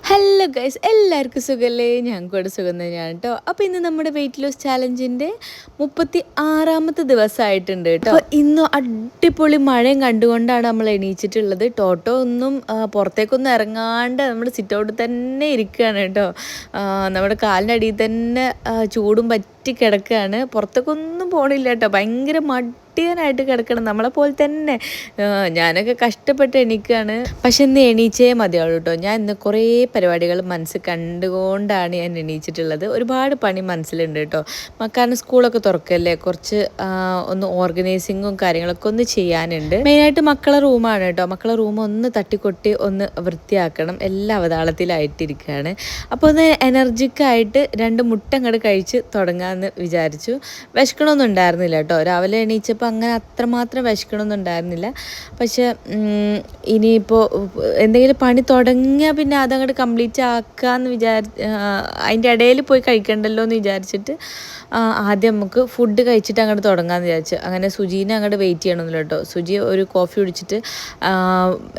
Hello guys, എല്ലാവർക്കും സുഖമല്ലേ? ഞങ്ങൾക്കൂടെ സുഖം തന്നെയാണ് കേട്ടോ. അപ്പോൾ ഇന്ന് നമ്മുടെ വെയിറ്റ് ലോസ് ചാലഞ്ചിൻ്റെ 36ാമത്തെ ദിവസമായിട്ടുണ്ട് കേട്ടോ. അപ്പോൾ ഇന്ന് അടിപൊളി മഴയും കണ്ടുകൊണ്ടാണ് നമ്മൾ എണീച്ചിട്ടുള്ളത്. ടോട്ടോ ഒന്നും പുറത്തേക്കൊന്നും ഇറങ്ങാണ്ട് നമ്മുടെ സിറ്റ് ഔട്ടിൽ തന്നെ ഇരിക്കുകയാണ് കേട്ടോ. നമ്മുടെ കാലിൻ്റെ അടിയിൽ തന്നെ ചൂടും പറ്റി കിടക്കുകയാണ്. പുറത്തേക്കൊന്നും പോകണില്ല കേട്ടോ. ഭയങ്കര ായിട്ട് കിടക്കണം, നമ്മളെപ്പോലെ തന്നെ. ഞാനൊക്കെ കഷ്ടപ്പെട്ട് എണീക്കുകയാണ്. പക്ഷെ ഇന്ന് എണീച്ചേ മതിയാവുള്ളൂ കേട്ടോ. ഞാൻ ഇന്ന് കുറേ പരിപാടികൾ മനസ്സിൽ കണ്ടുകൊണ്ടാണ് ഞാൻ എണീച്ചിട്ടുള്ളത്. ഒരുപാട് പണി മനസ്സിലുണ്ട് കേട്ടോ. കാരണം സ്കൂളൊക്കെ തുറക്കല്ലേ, കുറച്ച് ഒന്ന് ഓർഗനൈസിങ്ങും കാര്യങ്ങളൊക്കെ ഒന്ന് ചെയ്യാനുണ്ട്. മെയിനായിട്ട് മക്കളെ റൂമാണ് കേട്ടോ. മക്കളെ റൂം ഒന്ന് തട്ടിക്കൊട്ടി ഒന്ന് വൃത്തിയാക്കണം. എല്ലാം അവതാളത്തിലായിട്ടിരിക്കുകയാണ്. അപ്പോൾ ഒന്ന് എനർജിക്കായിട്ട് 2 മുട്ട അങ്ങോട്ട് കഴിച്ച് തുടങ്ങാമെന്ന് വിചാരിച്ചു. വിശക്കണമൊന്നും ഉണ്ടായിരുന്നില്ല കേട്ടോ. രാവിലെ എണീച്ചപ്പോൾ അങ്ങനെ അത്രമാത്രം വിശക്കണമൊന്നുണ്ടായിരുന്നില്ല. പക്ഷെ ഇനിയിപ്പോൾ എന്തെങ്കിലും പണി തുടങ്ങിയാൽ പിന്നെ അതങ്ങോട്ട് കംപ്ലീറ്റ് ആക്കാമെന്ന് അതിൻ്റെ ഇടയിൽ പോയി കഴിക്കണ്ടല്ലോ എന്ന് വിചാരിച്ചിട്ട് ആദ്യം നമുക്ക് ഫുഡ് കഴിച്ചിട്ട് അങ്ങോട്ട് തുടങ്ങാമെന്ന് വിചാരിച്ചു. അങ്ങനെ സുജീനെ അങ്ങോട്ട് വെയിറ്റ് ചെയ്യണമെന്നില്ല കേട്ടോ. സുജി ഒരു കോഫി കുടിച്ചിട്ട്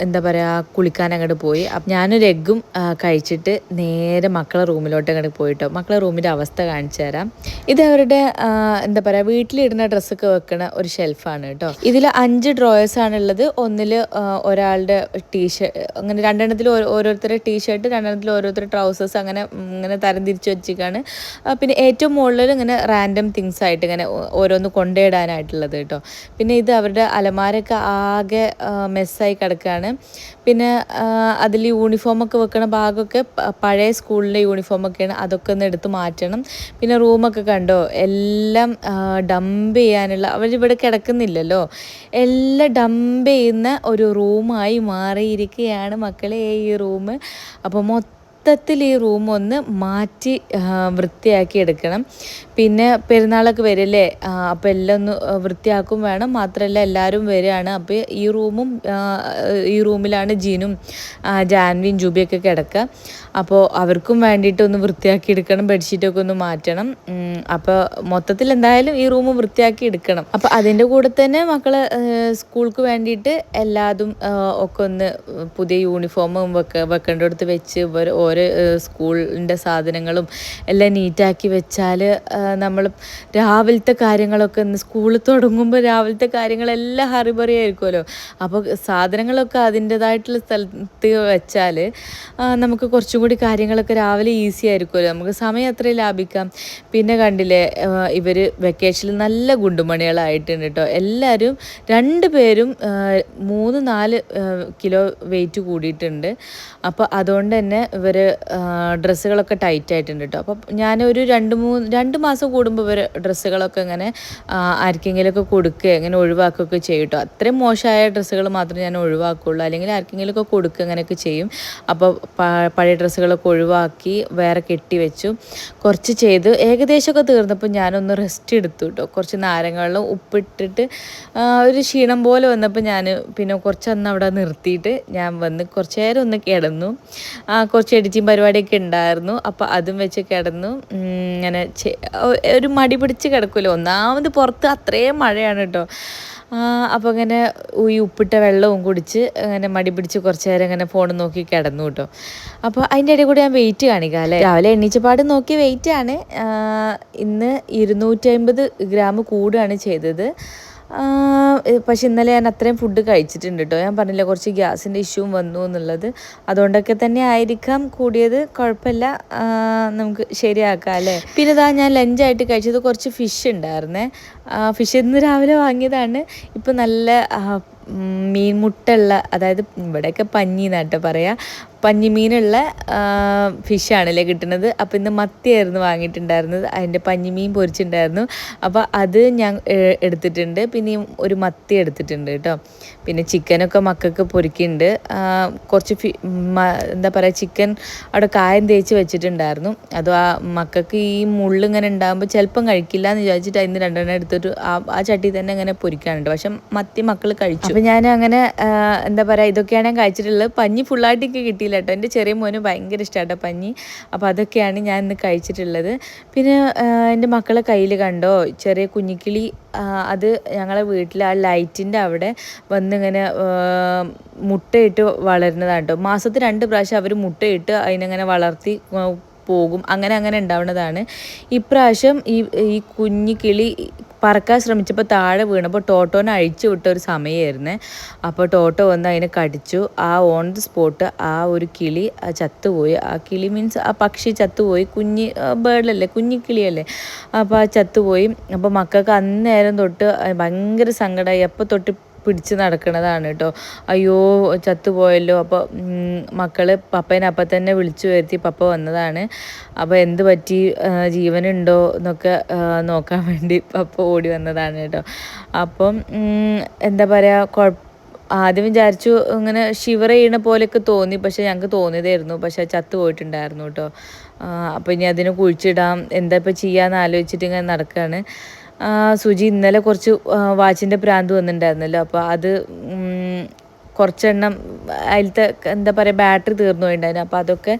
എന്താ പറയുക, കുളിക്കാൻ അങ്ങോട്ട് പോയി. അപ്പം ഞാനൊരു എഗ്ഗും കഴിച്ചിട്ട് നേരെ മക്കളെ റൂമിലോട്ട് അങ്ങോട്ട് പോയിട്ടോ. മക്കളെ റൂമിൻ്റെ അവസ്ഥ കാണിച്ചു തരാം. ഇത് അവരുടെ എന്താ പറയുക, വീട്ടിലിടുന്ന ഡ്രസ്സൊക്കെ വെക്കണ ഒരു ഷെൽഫാണ് കേട്ടോ. ഇതിൽ 5 ഡ്രോയേഴ്സാണുള്ളത്. ഒന്നിൽ ഒരാളുടെ ടീഷർട്ട്, അങ്ങനെ 2 ഓരോരുത്തരുടെ ടീഷർട്ട്, 2 ഓരോരുത്തരുടെ ട്രൗസേഴ്സ്, അങ്ങനെ തരം തിരിച്ച് വെച്ചിട്ടാണ്. പിന്നെ ഏറ്റവും മുകളിൽ ഇങ്ങനെ റാൻഡം തിങ്സ് ആയിട്ട് ഇങ്ങനെ ഓരോന്ന് കൊണ്ടുപോയിടാനായിട്ടുള്ളത് കേട്ടോ. പിന്നെ ഇത് അവരുടെ അലമാരൊക്കെ ആകെ മെസ്സായി കിടക്കുകയാണ്. പിന്നെ അതിൽ യൂണിഫോമൊക്കെ വെക്കണ ഭാഗമൊക്കെ പഴയ സ്കൂളിൻ്റെ യൂണിഫോമൊക്കെയാണ്. അതൊക്കെ ഒന്ന് എടുത്ത് മാറ്റണം. പിന്നെ റൂമൊക്കെ കണ്ടോ, എല്ലാം ഡംപ് ചെയ്യാനുള്ള, അവരിവിടെ കിടക്കുന്നില്ലല്ലോ, എല്ലാം ഡംപ് ചെയ്യുന്ന ഒരു റൂമായി മാറിയിരിക്കുകയാണ് മക്കളെ ഈ റൂം. അപ്പോൾ മൊത്തത്തിൽ ഈ റൂം ഒന്ന് മാറ്റി വൃത്തിയാക്കി എടുക്കണം. പിന്നെ പെരുന്നാളൊക്കെ വരില്ലേ, അപ്പോൾ എല്ലാം ഒന്ന് വൃത്തിയാക്കും വേണം. മാത്രമല്ല എല്ലാവരും വരികയാണ്. അപ്പോൾ ഈ റൂമിലാണ് ജീനും ജാൻവിയും ജൂബിയൊക്കെ കിടക്കുക. അപ്പോൾ അവർക്കും വേണ്ടിയിട്ട് ഒന്ന് വൃത്തിയാക്കി എടുക്കണം. ബെഡ്ഷീറ്റൊക്കെ ഒന്ന് മാറ്റണം. അപ്പോൾ മൊത്തത്തിൽ എന്തായാലും ഈ റൂം വൃത്തിയാക്കി എടുക്കണം. അപ്പോൾ അതിൻ്റെ കൂടെ തന്നെ മക്കളെ സ്കൂൾക്ക് വേണ്ടിയിട്ട് എല്ലാതും ഒക്കെ ഒന്ന് പുതിയ യൂണിഫോമും വെക്കേണ്ടടുത്ത് വെച്ച് ഓരോ സ്കൂളിൻ്റെ സാധനങ്ങളും എല്ലാം നീറ്റാക്കി വെച്ചാൽ നമ്മൾ രാവിലത്തെ കാര്യങ്ങളൊക്കെ സ്കൂളിൽ തുടങ്ങുമ്പോൾ രാവിലത്തെ കാര്യങ്ങളെല്ലാം ഹറിബറി ആയിരിക്കുമല്ലോ. അപ്പോൾ സാധനങ്ങളൊക്കെ അതിൻ്റേതായിട്ടുള്ള സ്ഥലത്ത് വെച്ചാൽ നമുക്ക് കുറച്ചും കൂടി കാര്യങ്ങളൊക്കെ രാവിലെ ഈസി ആയിരിക്കുമല്ലോ. നമുക്ക് സമയം അത്രയും ലാഭിക്കാം. പിന്നെ കണ്ടില്ലേ, ഇവർ വെക്കേഷനിൽ നല്ല ഗുണ്ടുമണികളായിട്ടുണ്ട് കേട്ടോ. എല്ലാവരും 2 പേരും 3-4 കിലോ വെയിറ്റ് കൂടിയിട്ടുണ്ട്. അപ്പോൾ അതുകൊണ്ട് തന്നെ ഇവർ ഡ്രസ്സുകളൊക്കെ ടൈറ്റ് ആയിട്ടുണ്ട് കേട്ടോ. അപ്പം ഞാനൊരു 2 മാസം കൂടുമ്പോൾ ഇവർ ഡ്രസ്സുകളൊക്കെ ഇങ്ങനെ ആർക്കെങ്കിലുമൊക്കെ കൊടുക്കുക, ഇങ്ങനെ ഒഴിവാക്കുകയൊക്കെ ചെയ്യും കേട്ടോ. അത്രയും മോശമായ ഡ്രസ്സുകൾ മാത്രമേ ഞാൻ ഒഴിവാക്കുകയുള്ളൂ. അല്ലെങ്കിൽ ആർക്കെങ്കിലുമൊക്കെ കൊടുക്കുക, അങ്ങനെയൊക്കെ ചെയ്യും. അപ്പോൾ പഴയ ഡ്രസ്സുകളൊക്കെ ഒഴിവാക്കി വേറെ കെട്ടി വെച്ചു. കുറച്ച് ചെയ്ത് ഏകദേശമൊക്കെ തീർന്നപ്പോൾ ഞാനൊന്ന് റെസ്റ്റ് എടുത്തു കേട്ടോ. കുറച്ച് നാരങ്ങ ഉപ്പിട്ടിട്ട് ഒരു ക്ഷീണം പോലെ വന്നപ്പോൾ ഞാൻ പിന്നെ കുറച്ചൊന്ന് അവിടെ നിർത്തിയിട്ട് ഞാൻ വന്ന് കുറച്ച് നേരം ഒന്ന് കിടന്നു. കുറച്ച് എഡിറ്റിംഗ് പരിപാടിയൊക്കെ ഉണ്ടായിരുന്നു. അപ്പോൾ അതും വെച്ച് കിടന്നു. ഇങ്ങനെ ഒരു മടി പിടിച്ച് കിടക്കുമല്ലോ. ഒന്നാമത് പുറത്ത് അത്രയും മഴയാണ് കേട്ടോ. അപ്പോൾ ഇങ്ങനെ ഈ ഉപ്പിട്ട വെള്ളവും കുടിച്ച് അങ്ങനെ മടി പിടിച്ച് കുറച്ച് നേരം ഇങ്ങനെ ഫോൺ നോക്കി കിടന്നു കേട്ടോ. അപ്പോൾ അതിൻ്റെ ഇടയിൽ കൂടി ഞാൻ വെയിറ്റ് കാണിക്കാം അല്ലേ. രാവിലെ എണ്ണീച്ചപ്പാട് നോക്കിയ വെയിറ്റാണ്. ഇന്ന് 250 ഗ്രാം കൂടുകയാണ് ചെയ്തത്. പക്ഷെ ഇന്നലെ ഞാൻ അത്രയും ഫുഡ് കഴിച്ചിട്ടുണ്ട് കേട്ടോ. ഞാൻ പറഞ്ഞില്ല, കുറച്ച് ഗ്യാസിൻ്റെ ഇഷ്യൂവും വന്നു എന്നുള്ളത്. അതുകൊണ്ടൊക്കെ തന്നെ ആയിരിക്കാം കൂടിയത്. കുഴപ്പമില്ല, നമുക്ക് ശരിയാക്കാം അല്ലേ. പിന്നെ ഇതാ ഞാൻ ലഞ്ചായിട്ട് കഴിച്ചത് കുറച്ച് ഫിഷ് ഉണ്ടായിരുന്നേ. ഫിഷ് ഇന്ന് രാവിലെ വാങ്ങിയതാണ്. ഇപ്പം നല്ല മീൻമുട്ടുള്ള, അതായത് ഇവിടെയൊക്കെ പഞ്ഞി എന്നാട്ടോ പറയാം, പഞ്ഞിമീനുള്ള ഫിഷാണല്ലേ കിട്ടുന്നത്. അപ്പോൾ ഇന്ന് മത്തിയായിരുന്നു വാങ്ങിയിട്ടുണ്ടായിരുന്നത്. അതിൻ്റെ പഞ്ഞിമീൻ പൊരിച്ചിട്ടുണ്ടായിരുന്നു. അപ്പോൾ അത് ഞാൻ എടുത്തിട്ടുണ്ട്. പിന്നെയും ഒരു മത്തി എടുത്തിട്ടുണ്ട് കേട്ടോ. പിന്നെ ചിക്കനൊക്കെ മക്കൾക്ക് പൊരിക്കുന്നുണ്ട്. കുറച്ച് എന്താ പറയുക, ചിക്കൻ അവിടെ കായം തേച്ച് വെച്ചിട്ടുണ്ടായിരുന്നു. അത് ആ മക്കൾക്ക് ഈ മുള്ളിങ്ങനെ ഉണ്ടാകുമ്പോൾ ചിലപ്പം കഴിക്കില്ല എന്ന് വിചാരിച്ചിട്ട് അതിന് 2 എടുത്തിട്ട് ആ ചട്ടി തന്നെ അങ്ങനെ പൊരിക്കാനുണ്ട്. പക്ഷെ മത്തി മക്കൾ കഴിച്ചു. അപ്പോൾ ഞാൻ അങ്ങനെ എന്താ പറയുക, ഇതൊക്കെയാണ് ഞാൻ കഴിച്ചിട്ടുള്ളത്. പഞ്ഞി ഫുള്ളായിട്ടൊക്കെ കിട്ടിയില്ല അറിയില്ല കേട്ടോ. എൻ്റെ ചെറിയ മോന് ഭയങ്കര ഇഷ്ടമാണ് പഞ്ഞി. അപ്പോൾ അതൊക്കെയാണ് ഞാൻ ഇന്ന് കഴിച്ചിട്ടുള്ളത്. പിന്നെ എൻ്റെ മക്കളെ കയ്യിൽ കണ്ടോ ചെറിയ കുഞ്ഞിക്കിളി. അത് ഞങ്ങളെ വീട്ടിൽ ആ ലൈറ്റിൻ്റെ അവിടെ വന്നിങ്ങനെ മുട്ടയിട്ട് വളരുന്നതാണ് കേട്ടോ. മാസത്തിൽ 2 പ്രാവശ്യം അവർ മുട്ടയിട്ട് അതിനങ്ങനെ വളർത്തി പോകും. അങ്ങനെ ഉണ്ടാവുന്നതാണ്. ഇപ്രാവശ്യം ഈ കുഞ്ഞിക്കിളി പറക്കാൻ ശ്രമിച്ചപ്പോൾ താഴെ വീണപ്പോൾ ടോട്ടോനെ അഴിച്ചു വിട്ട ഒരു സമയമായിരുന്നേ. അപ്പോൾ ടോട്ടോ വന്ന് അതിനെ കടിച്ചു. ആ ഓൺ ദി സ്പോട്ട് ആ ഒരു കിളി ചത്തുപോയി. ആ കിളി മീൻസ് ആ പക്ഷി ചത്തുപോയി. ബേർഡല്ലേ, കുഞ്ഞിക്കിളിയല്ലേ. അപ്പോൾ ആ ചത്തുപോയി. അപ്പോൾ മക്കൾക്ക് അന്നേരം തൊട്ട് ഭയങ്കര സങ്കടമായി. അപ്പോൾ തൊട്ട് പിടിച്ച് നടക്കുന്നതാണ് കേട്ടോ. അയ്യോ ചത്തുപോയല്ലോ. അപ്പോൾ മക്കൾ പപ്പേനെ അപ്പം തന്നെ വിളിച്ചു വരുത്തി. പപ്പ വന്നതാണ്. അപ്പോൾ എന്ത് പറ്റി, ജീവനുണ്ടോ എന്നൊക്കെ നോക്കാൻ വേണ്ടി പപ്പ ഓടി വന്നതാണ് കേട്ടോ. അപ്പം എന്താ പറയുക, ആദ്യം വിചാരിച്ചു ഇങ്ങനെ ഷിവർ ചെയ്യണ പോലെയൊക്കെ തോന്നി. പക്ഷേ ഞങ്ങൾക്ക് തോന്നിയതായിരുന്നു. പക്ഷേ ചത്തു പോയിട്ടുണ്ടായിരുന്നു കേട്ടോ. അപ്പോൾ ഇനി അതിനെ കുഴിച്ചിടാം, എന്താ ഇപ്പോൾ ചെയ്യാമെന്ന് ആലോചിച്ചിട്ട് ഇങ്ങനെ നടക്കുകയാണ്. സുജി ഇന്നലെ കുറച്ച് വാച്ചിൻ്റെ പ്രാന്ത് വന്നിട്ടുണ്ടായിരുന്നല്ലോ. അപ്പോൾ അത് കുറച്ചെണ്ണം അതിലത്തെ എന്താ പറയുക ബാറ്ററി തീർന്നു പോയിട്ടുണ്ടായിരുന്നു. അപ്പോൾ അതൊക്കെ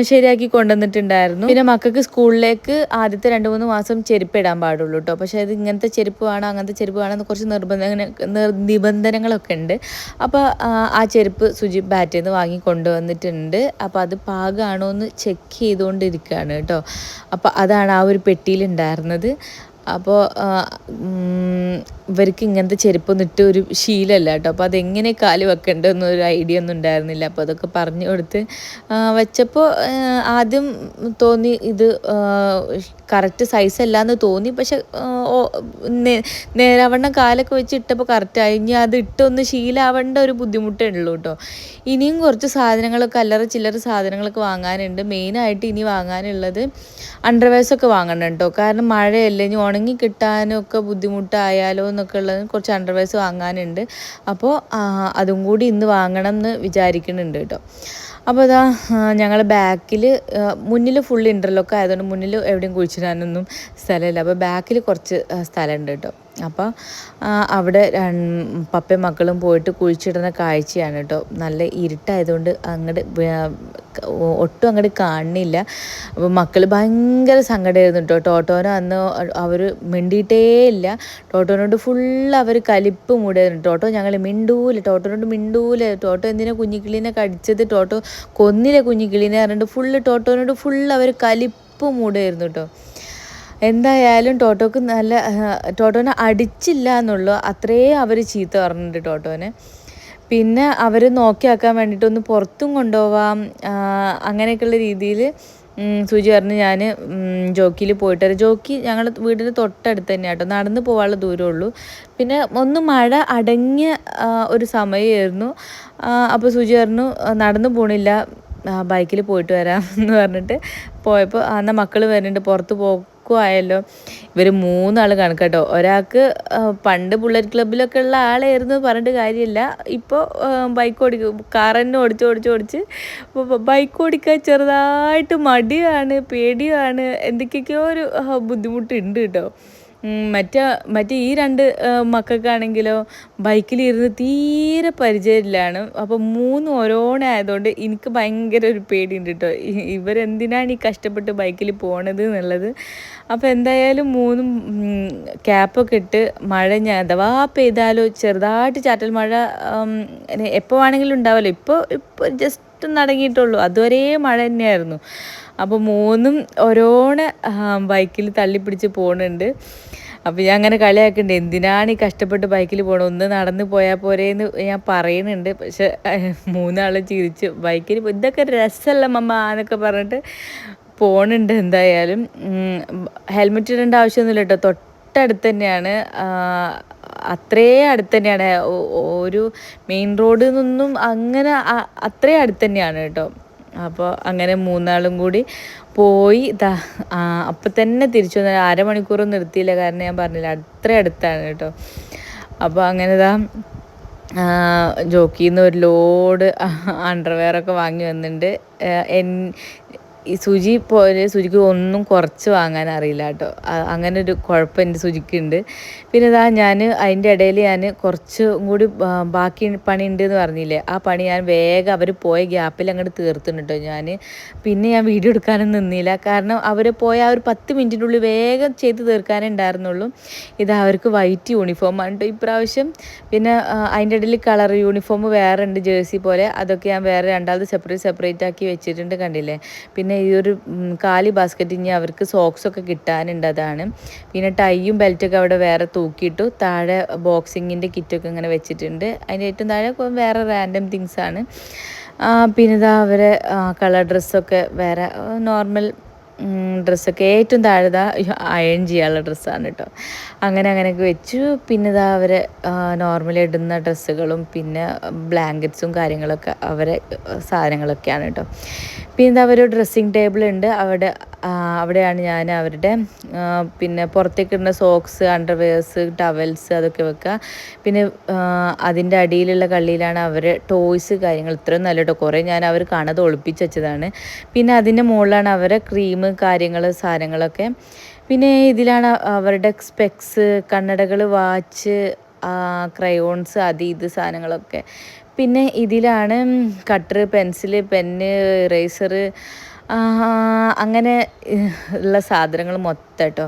ശരിയാക്കി കൊണ്ടുവന്നിട്ടുണ്ടായിരുന്നു. പിന്നെ മക്കൾക്ക് സ്കൂളിലേക്ക് ആദ്യത്തെ 2-3 മാസം ചെരുപ്പ് ഇടാൻ പാടുള്ളൂ കേട്ടോ. പക്ഷേ അത് ഇങ്ങനത്തെ ചെരുപ്പ് വേണം, അങ്ങനത്തെ ചെരുപ്പ് വേണം എന്ന് കുറച്ച് നിബന്ധനകളൊക്കെ ഉണ്ട്. അപ്പോൾ ആ ചെരുപ്പ് സുജി ബാറ്റിൽ നിന്ന് വാങ്ങി കൊണ്ടുവന്നിട്ടുണ്ട്. അപ്പോൾ അത് പാകമാണോ എന്ന് ചെക്ക് ചെയ്തുകൊണ്ടിരിക്കുകയാണ് കേട്ടോ. അപ്പോൾ അതാണ് ആ ഒരു പെട്ടിയിലുണ്ടായിരുന്നത്. അപ്പോൾ ഇവർക്ക് ഇങ്ങനത്തെ ചെരുപ്പൊന്നും ഇട്ട് ഒരു ശീലമല്ല കേട്ടോ. അപ്പോൾ അതെങ്ങനെ കാല് വെക്കേണ്ടതെന്നൊരു ഐഡിയ ഒന്നും ഉണ്ടായിരുന്നില്ല. അപ്പോൾ അതൊക്കെ പറഞ്ഞു കൊടുത്ത് വെച്ചപ്പോൾ ആദ്യം തോന്നി ഇത് കറക്റ്റ് സൈസ് അല്ല എന്ന് തോന്നി. പക്ഷെ നേരാവണ്ണം കാലൊക്കെ വെച്ച് ഇട്ടപ്പോൾ കറക്റ്റായി. ഇനി അത് ഇട്ടൊന്ന് ശീലമാവേണ്ട ഒരു ബുദ്ധിമുട്ടേ ഉള്ളൂ കേട്ടോ. ഇനിയും കുറച്ച് സാധനങ്ങളൊക്കെ അല്ലറ ചില്ലറ സാധനങ്ങളൊക്കെ വാങ്ങാനുണ്ട്. മെയിനായിട്ട് ഇനി വാങ്ങാനുള്ളത് അണ്ടർവെയർസൊക്കെ വാങ്ങണം കേട്ടോ. കാരണം മഴയല്ലേ, ഇനി ഉണങ്ങി കിട്ടാനൊക്കെ ബുദ്ധിമുട്ടായാലോ എന്നൊക്കെ ഉള്ളത് കുറച്ച് അണ്ടർവെയർസ് വാങ്ങാനുണ്ട്. അപ്പോൾ അതും കൂടി ഇന്ന് വാങ്ങണം എന്ന് വിചാരിക്കുന്നുണ്ട് കേട്ടോ. അപ്പോൾ അതാ ഞങ്ങൾ ബാക്കിൽ മുന്നിൽ ഫുൾ ഇൻ്റർലോക്ക് ആയതുകൊണ്ട് മുന്നിൽ എവിടെയും കുഴിച്ചിടാനൊന്നും സ്ഥലമില്ല. അപ്പോൾ ബാക്കിൽ കുറച്ച് സ്ഥലമുണ്ട് കേട്ടോ. അപ്പോൾ അവിടെ പപ്പയും മക്കളും പോയിട്ട് കുഴിച്ചിടുന്ന കാഴ്ചയാണ് കേട്ടോ. നല്ല ഇരുട്ടായതുകൊണ്ട് ഒട്ടും അങ്ങോട്ട് കാണുന്നില്ല. അപ്പോൾ മക്കൾ ഭയങ്കര സങ്കടമായിരുന്നു കേട്ടോ. ടോട്ടോനെ അന്ന് അവർ മിണ്ടിയിട്ടേ ഇല്ല. ടോട്ടോനോട് ഫുള്ള് അവർ കലിപ്പ് മൂടായിരുന്നു. ടോട്ടോ ഞങ്ങൾ ടോട്ടോനോട് മിണ്ടൂല. ടോട്ടോ എന്തിനാ കുഞ്ഞിക്കിളീനെ കടിച്ചത്, ടോട്ടോ കൊന്നില്ല കുഞ്ഞിക്കിളീനെ പറഞ്ഞിട്ട് ടോട്ടോനോട് ഫുള്ള് അവർ കലിപ്പ് മൂടായിരുന്നു കേട്ടോ. എന്തായാലും ടോട്ടോനെ അടിച്ചില്ല എന്നുള്ളൂ, അത്രേ അവർ ചീത്ത പറഞ്ഞിട്ടുണ്ട് ടോട്ടോനെ. പിന്നെ അവർ നോക്കിയാക്കാൻ വേണ്ടിയിട്ട് ഒന്ന് പുറത്തും കൊണ്ടുപോവാം അങ്ങനെയൊക്കെയുള്ള രീതിയിൽ സുജി പറഞ്ഞ് ഞാൻ ജോക്കിയിൽ പോയിട്ട് വരാം. ജോക്കി ഞങ്ങളുടെ വീടിന് തൊട്ടടുത്ത് തന്നെ കേട്ടോ, നടന്ന് പോകാനുള്ള ദൂരമുള്ളൂ. പിന്നെ ഒന്ന് മഴ അടങ്ങിയ ഒരു സമയമായിരുന്നു. അപ്പോൾ സുജി പറഞ്ഞു നടന്നു പോണില്ല, ബൈക്കിൽ പോയിട്ട് വരാം എന്ന് പറഞ്ഞിട്ട് പോയപ്പോൾ എന്നാൽ മക്കൾ വരുന്നുണ്ട്, പുറത്ത് പോക്കുമായല്ലോ. ഇവർ 3 ആൾ കണക്കാട്ടോ. ഒരാൾക്ക് പണ്ട് ബുള്ളറ്റ് ക്ലബിലൊക്കെ ഉള്ള ആളായിരുന്നു, പറഞ്ഞിട്ട് കാര്യമില്ല. ഇപ്പോൾ കാർ തന്നെ ഓടിച്ച് ബൈക്ക് ഓടിക്കാൻ ചെറുതായിട്ട് മടിയാണ്, പേടിയാണ്, എന്തൊക്കെയൊക്കെയോ ഒരു ബുദ്ധിമുട്ടുണ്ട് കേട്ടോ. മറ്റേ ഈ 2 മക്കൾക്കാണെങ്കിലോ ബൈക്കിലിരുന്ന് തീരെ പരിചയമില്ലാണ്. അപ്പോൾ 3 ഓരോന്നായതുകൊണ്ട് എനിക്ക് ഭയങ്കര ഒരു പേടിയുണ്ട് കേട്ടോ, ഇവരെന്തിനാണ് ഈ കഷ്ടപ്പെട്ട് ബൈക്കിൽ പോണത് എന്നുള്ളത്. അപ്പോൾ എന്തായാലും 3 ക്യാപ്പൊക്കെ ഇട്ട് മഴ അഥവാ പെയ്താലോ ചെറുതായിട്ട് ചാറ്റൽ മഴ എപ്പോൾ വേണമെങ്കിലും ഉണ്ടാവുമല്ലോ. ഇപ്പോൾ ജസ്റ്റ് നടങ്ങിയിട്ടുള്ളൂ, അതുവരെ മഴ തന്നെയായിരുന്നു. അപ്പോൾ 3 ഓരോന്ന് ബൈക്കിൽ തള്ളിപ്പിടിച്ച് പോകുന്നുണ്ട്. അപ്പോൾ ഞാൻ അങ്ങനെ കളിയാക്കുന്നുണ്ട്, എന്തിനാണ് ഈ കഷ്ടപ്പെട്ട് ബൈക്കിൽ പോകണം, ഒന്ന് നടന്ന് പോയാൽ പോരേന്ന് ഞാൻ പറയുന്നുണ്ട്. പക്ഷെ 3 ആൾ ചിരിച്ച് ബൈക്കിൽ ഇതൊക്കെ രസമല്ല മമ്മ എന്നൊക്കെ പറഞ്ഞിട്ട് പോകുന്നുണ്ട്. എന്തായാലും ഹെൽമെറ്റ് ഇടേണ്ട ആവശ്യമൊന്നുമില്ല കേട്ടോ, തൊട്ടടുത്ത് തന്നെയാണ്, അത്രേ അടുത്ത് തന്നെയാണ്. ഒരു മെയിൻ റോഡിൽ നിന്നൊന്നും അങ്ങനെ അത്രേ അടുത്ത് തന്നെയാണ് കേട്ടോ. അപ്പോൾ അങ്ങനെ 3 ആളും കൂടി പോയി അപ്പം തന്നെ തിരിച്ചു വന്ന 1/2 മണിക്കൂറൊന്നും നിർത്തിയില്ല, കാരണം ഞാൻ പറഞ്ഞില്ല അത്ര അടുത്താണ് കേട്ടോ. അപ്പോൾ അങ്ങനെ ജോക്കിയിൽ നിന്ന് ഒരു ലോഡ് അണ്ടർവെയറൊക്കെ വാങ്ങി വന്നിട്ടുണ്ട്. ഈ സുജി പോലെ സുജിക്ക് ഒന്നും കുറച്ച് വാങ്ങാൻ അറിയില്ല കേട്ടോ. അങ്ങനെ ഒരു കുഴപ്പം എൻ്റെ സുജിക്കുണ്ട്. പിന്നെ ഇതാ ഞാൻ അതിൻ്റെ ഇടയിൽ ഞാൻ കുറച്ചും കൂടി ബാക്കി പണി ഉണ്ട് എന്ന് പറഞ്ഞില്ലേ, ആ പണി ഞാൻ വേഗം അവർ പോയ ഗ്യാപ്പിൽ അങ്ങോട്ട് തീർത്തുണ്ട് കേട്ടോ. പിന്നെ ഞാൻ വീഡിയോ എടുക്കാനൊന്നും നിന്നില്ല, കാരണം അവർ പോയ ആ ഒരു 10 മിനിറ്റിനുള്ളിൽ വേഗം ചെയ്ത് തീർക്കാനേ ഉണ്ടായിരുന്നുള്ളൂ. ഇത് അവർക്ക് വൈറ്റ് യൂണിഫോമാണ് കേട്ടോ ഇപ്രാവശ്യം. പിന്നെ അതിൻ്റെ ഇടയിൽ കളർ യൂണിഫോം വേറെ ഉണ്ട്, ജേഴ്സി പോലെ. അതൊക്കെ ഞാൻ വേറെ രണ്ടാമത് സെപ്പറേറ്റ് ആക്കി വെച്ചിട്ടുണ്ട്, കണ്ടില്ലേ. പിന്നെ ഈ ഒരു കാലി ബാസ്ക്കറ്റ് ഇനി അവർക്ക് സോക്സൊക്കെ കിട്ടാനുണ്ട്, അതാണ്. പിന്നെ ടൈയും ബെൽറ്റൊക്കെ അവിടെ വേറെ തൂക്കിയിട്ടു. താഴെ ബോക്സിങ്ങിൻ്റെ കിറ്റൊക്കെ ഇങ്ങനെ വെച്ചിട്ടുണ്ട്. അതിൻ്റെ ഏറ്റവും താഴെ വേറെ റാൻഡം തിങ്സാണ്. പിന്നെ ഇതാ അവരെ കളർ ഡ്രസ്സൊക്കെ വേറെ നോർമൽ ഡ്രസ്സൊക്കെ ഏറ്റവും താഴെ അയൺ ചെയ്യാനുള്ള ഡ്രസ്സാണ് കേട്ടോ. അങ്ങനെയൊക്കെ വെച്ചു. പിന്നെ ഇതാ അവരെ നോർമലി ഇടുന്ന ഡ്രസ്സുകളും പിന്നെ ബ്ലാങ്കറ്റ്സും കാര്യങ്ങളൊക്കെ അവരെ സാധനങ്ങളൊക്കെയാണ് കേട്ടോ. പിന്നെ ഇതാ ഒരു ഡ്രസ്സിങ് ടേബിൾ ഉണ്ട് അവിടെയാണ് ഞാൻ അവരുടെ പിന്നെ പുറത്തേക്ക് ഇടുന്ന സോക്സ്, അണ്ടർവെയർസ്, ടവൽസ് അതൊക്കെ വെക്കുക. പിന്നെ അതിൻ്റെ അടിയിലുള്ള കള്ളിയിലാണ് അവരെ ടോയ്സ് കാര്യങ്ങൾ. ഇത്രയും നല്ല കേട്ടോ, കുറേ ഞാൻ അവർ കാണാതെ ഒളിപ്പിച്ച് വെച്ചതാണ്. പിന്നെ അതിൻ്റെ മുകളിലാണ് അവരെ ക്രീം കാര്യങ്ങൾ സാധനങ്ങളൊക്കെ. പിന്നെ ഇതിലാണ് അവരുടെ സ്പെക്സ്, കണ്ണടകൾ, വാച്ച്, ക്രയോൺസ്, ഇത് സാധനങ്ങളൊക്കെ. പിന്നെ ഇതിലാണ് കട്ടർ, പെൻസില്, പെന്ന്, ഇറേസർ, അങ്ങനെ ഉള്ള സാധനങ്ങൾ മൊത്തം കേട്ടോ.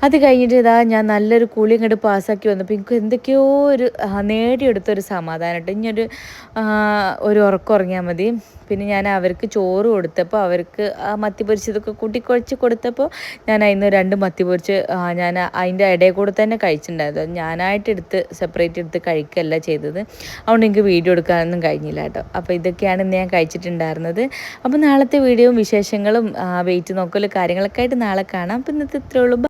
അത് കഴിഞ്ഞിട്ട് ഇതാ ഞാൻ നല്ലൊരു കുളി ഇങ്ങോട്ട് പാസ്സാക്കി വന്നപ്പോൾ എനിക്ക് എന്തൊക്കെയോ ഒരു നേടിയെടുത്തൊരു സമാധാനം കേട്ടോ. ഇനിയൊരു ഉറക്കം ഉറങ്ങിയാൽ മതി. പിന്നെ ഞാൻ അവർക്ക് ചോറ് കൊടുത്തപ്പോൾ അവർക്ക് മത്തി പൊരിച്ചതൊക്കെ കൂട്ടിക്കുഴച്ച് കൊടുത്തപ്പോൾ ഞാൻ അതിന് 2 മത്തി പൊരിച്ച് ഞാൻ അതിൻ്റെ ഇടയിൽ കൂടെ തന്നെ കഴിച്ചിട്ടുണ്ടായിരുന്നു. ഞാനായിട്ട് സെപ്പറേറ്റ് എടുത്ത് കഴിക്കുകയല്ല ചെയ്തത്. അതുകൊണ്ട് എനിക്ക് വീഡിയോ എടുക്കാനൊന്നും കഴിഞ്ഞില്ല കേട്ടോ. അപ്പോൾ ഇതൊക്കെയാണ് ഇന്ന് ഞാൻ കഴിച്ചിട്ടുണ്ടായിരുന്നത്. അപ്പോൾ നാളത്തെ വീഡിയോയും വിശേഷങ്ങളും വെയിറ്റ് നോക്കലും കാര്യങ്ങളൊക്കെ ആയിട്ട് നാളെ കാണാം. അപ്പോൾ ഇന്നത്തെ ഇത്രയേ ഉള്ളൂ.